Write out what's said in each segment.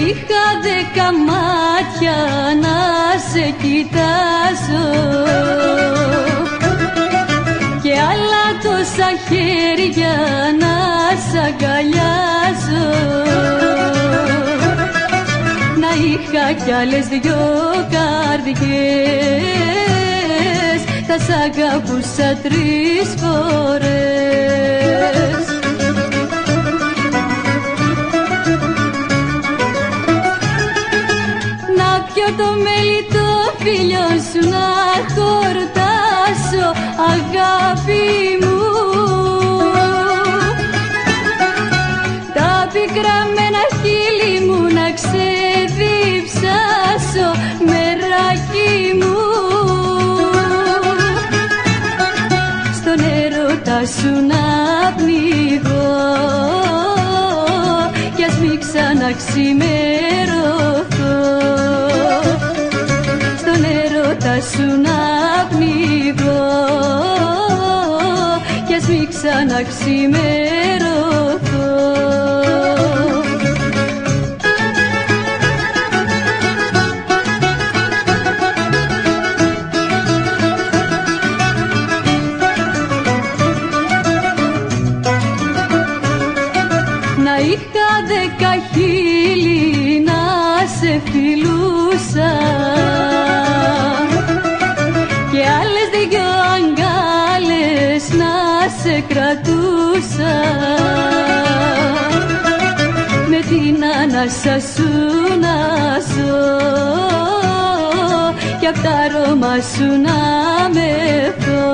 είχα 10 μάτια να σε κοιτάζω και άλλα τόσα χέρια να σ' αγκαλιάζω, να είχα κι άλλες 2 καρδιές, θα σ' αγαπούσα 3 φορές. Να πιω το μέλι το φίλιο σου, να χορτάσω αγάπη μου, τα πικραμένα χείλη μου να ξεδιψάσω μεράκι μου, στον έρωτα σου να πνιγώ κι ας μη ξαναξημερωθώ, στον έρωτα σου να πνιγώ κι ας μη ξαναξημερωθώ. Να είχα 10 χείλη να σε φιλούσα και άλλες 2 αγκάλες να σε κρατούσα, με την ανάσα σου να ζω κι απ' τα αρώμα σου να μεθώ.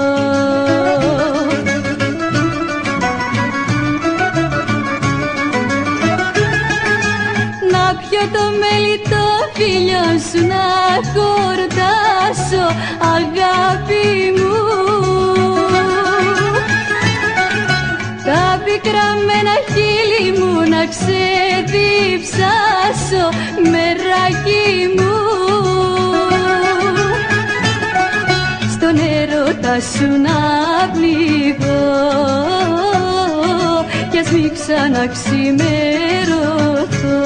Το μέλι το φίλιο σου να χορτάσω αγάπη μου, τα πικραμένα χείλη μου να ξεδιψάσω μεράκι μου, στον έρωτα σου να πνιγώ κι ας μη ξαναξημερωθώ,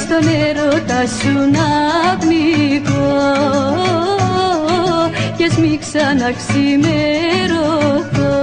στον έρωτα σου να πνιγώ κι ας μη ξαναξημερωθώ.